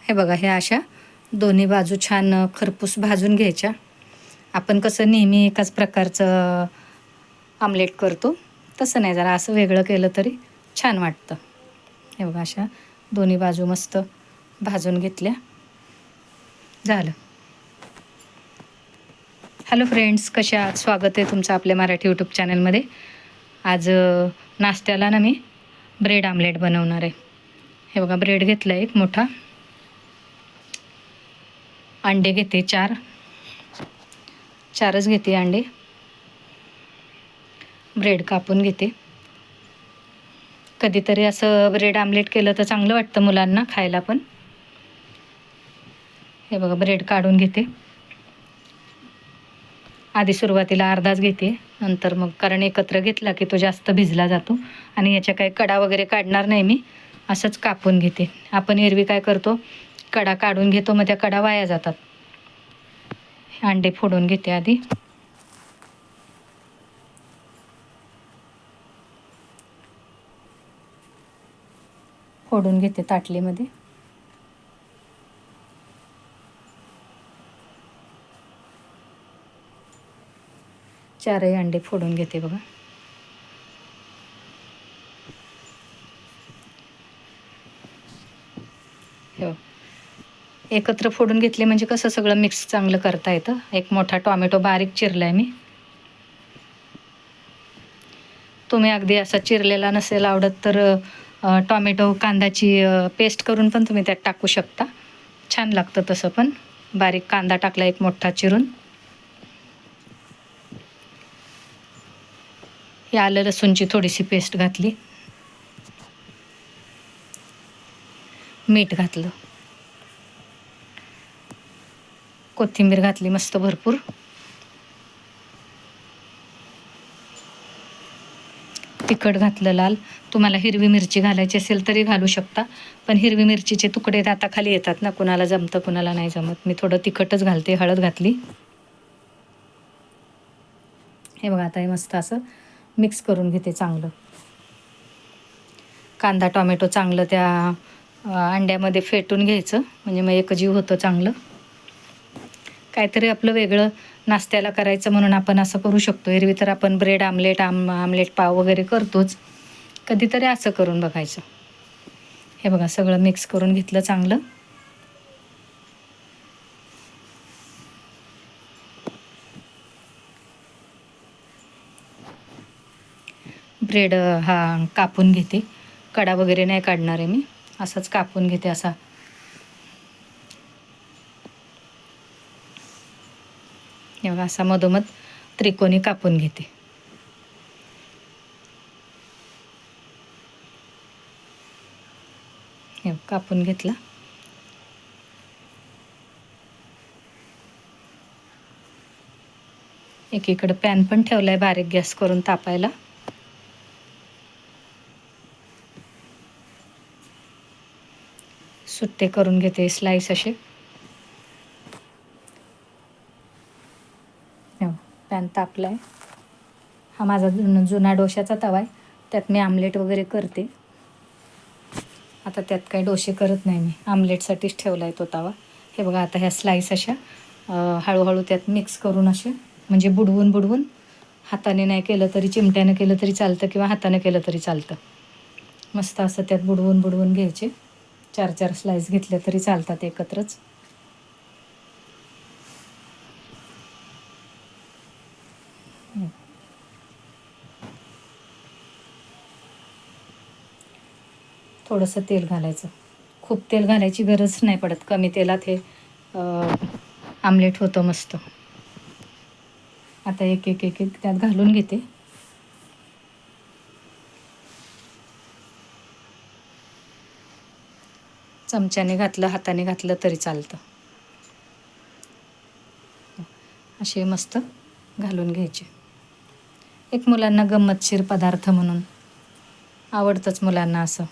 हे बघा, ह्या अशा दोन्ही बाजू छान खरपूस भाजून घ्यायच्या. आपण कसं नेहमी एकाच प्रकारचं आमलेट करतो तसं नाही, जरा असं वेगळं केलं तरी छान वाटतं. हे बघा, अशा दोन्ही बाजू मस्त भाजून घेतल्या. झालं. हॅलो फ्रेंड्स, कशा आहात? स्वागत आहे तुमचं आपल्या मराठी यूट्यूब चॅनलमध्ये. आज नाश्त्याला ना मी ब्रेड आमलेट बनवणार आहे. हे बघा, ब्रेड घेतला एक मोठा, अंडे घेते चारच घेते अंडे, ब्रेड कापून घेते. कधीतरी असं ब्रेड आमलेट केलं तर चांगलं वाटतं मुलांना खायला पण. हे बघा, ब्रेड काढून घेते. आधी सुरुवातीला अर्धाच घेते, नंतर मग कारण एकत्र घेतला की तो जास्त भिजला जातो आणि याच्या काही कडा वगैरे काढणार नाही मी, असंच कापून घेते. आपण एरवी काय करतो, कडा काढून घेतो, मग त्या कडा वाया जातात. अंडे फोडून घेते आधी. फोडून घेते ताटलीमध्ये. चारही अंडे फोडून घेते बघा. हो, एकत्र फोडून घेतले म्हणजे कसं सगळं मिक्स चांगलं करता येतं. एक मोठा टॉमॅटो बारीक चिरलाय मी. तुम्ही अगदी असा चिरलेला नसेल आवडत तर टॉमॅटो कांद्याची पेस्ट करून पण तुम्ही त्यात टाकू शकता, छान लागतं तसं पण. बारीक कांदा टाकला एक मोठा चिरून. ही आलं लसूणची थोडीशी पेस्ट घातली, मीठ घातलं, कोथिंबीर घातली मस्त भरपूर. तिखट घातलं लाल. तुम्हाला हिरवी मिरची घालायची असेल तरी घालू शकता, पण हिरवी मिरचीचे तुकडे दाताखाली येतात ना, कुणाला जमतं कुणाला नाही जमत. मी थोडं तिखटच घालते. हळद घातली. हे बघा, आता हे मस्त असं मिक्स करून घेते चांगलं. कांदा टोमॅटो चांगलं त्या अंड्यामध्ये फेटून घ्यायचं, म्हणजे मग एकजीव होतं चांगलं. काहीतरी आपलं वेगळं नाश्त्याला करायचं म्हणून आपण असं करू शकतो. एरवी तर आपण ब्रेड आमलेट आमलेट पाव वगैरे करतोच, कधीतरी असं करून बघायचं. हे बघा, सगळं मिक्स करून घेतलं चांगलं. ब्रेड हा कापून घेते. कडा वगैरे नाही काढणार आहे मी, असंच कापून घेते असा. हे बघा, असा मधोमध त्रिकोणी कापून घेते. हे कापून घेतला. एकीकडे पॅन पण ठेवलाय बारीक गॅस करून तापायला. सुट्टे करून घेते स्लाइस असे. पॅन तापलाय. हा माझा जुना डोशाचा तवा आहे, त्यात मी आमलेट वगैरे करते. आता त्यात काही डोसे करत नाही मी, आमलेटसाठीच ठेवला आहे तो तवा. हे बघा, आता ह्या स्लाइस अशा हळूहळू त्यात मिक्स करून असे, म्हणजे बुडवून हाताने नाही केलं तरी चिमट्यानं केलं तरी चालतं, किंवा हाताने केलं तरी चालतं. मस्त असं त्यात बुडवून घ्यायचे. 4-4 स्लाइस घेतले तरी चालतात एकत्रच. थोडंसं तेल घालायचं. खूप तेल घालायची गरज नाही पडत, कमी तेलात हे आमलेट होतं मस्त. आता एक एक एक एक त्यात घालून घेते. चमच्याने घातलं, हाताने घातलं तरी चालतं. असे मस्त घालून घ्यायचे. एक मुलांना गंमतशीर पदार्थ म्हणून आवडतंच मुलांना असं.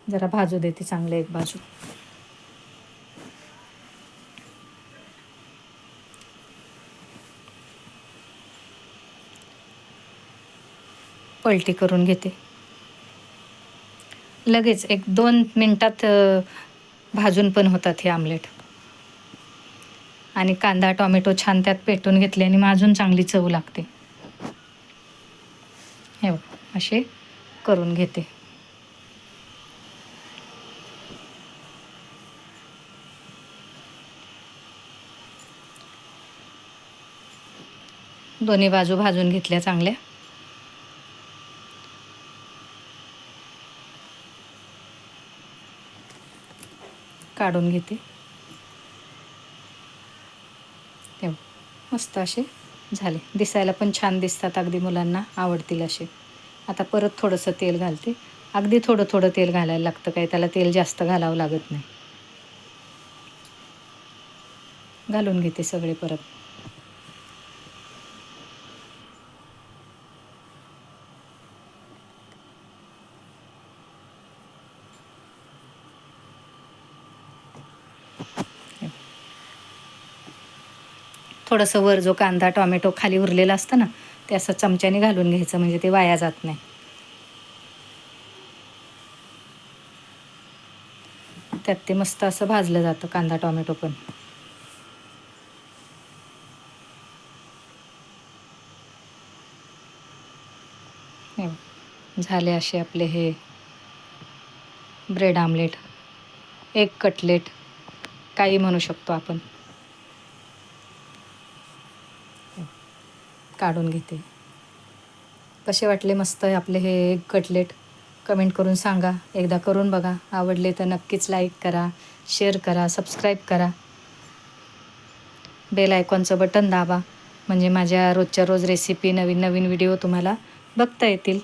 जरा भाजू देते चांगलं एक बाजू. पलटी करून घेते. लगेच 1-2 मिनटात भाजून पण होतात हे आमलेट. आणि कांदा टोमॅटो छान त्यात पेटून घेतल्याने मग अजून चांगली चव लागते. हे बघा असे करून घेते. दोन्ही बाजू भाजून घेतल्या चांगल्या. काढून घेते. तेव्हा मस्त असे झाले. दिसायला पण छान दिसतात, अगदी मुलांना आवडतील असे. आता परत थोडंसं तेल घालते. अगदी थोडं थोडं तेल घालायला लागतं, काही त्याला तेल जास्त घालावं लागत नाही. घालून घेते सगळे परत. थोडंसं वर जो कांदा टोमॅटो खाली उरलेला असतं ना, ते असं चमच्याने घालून घ्यायचं, म्हणजे ते वाया जात नाही. त्यात ते मस्त असं भाजलं जातं कांदा टोमॅटो पण. हे बघ, झाले असे आपले हे ब्रेड आमलेट, एग कटलेट काही म्हणू शकतो आपण. काढून घेते. कसे वाटले मस्त आपले हे एग कटलेट? कमेंट करून सांगा. एकदा करून बघा. आवडले तर नक्कीच लाईक करा, शेअर करा, सबस्क्राईब करा. बेल आयकॉनचं बटन दाबा, म्हणजे माझ्या रोजच्या रोज रेसिपी, नवीन नवीन व्हिडिओ तुम्हाला बघता येतील.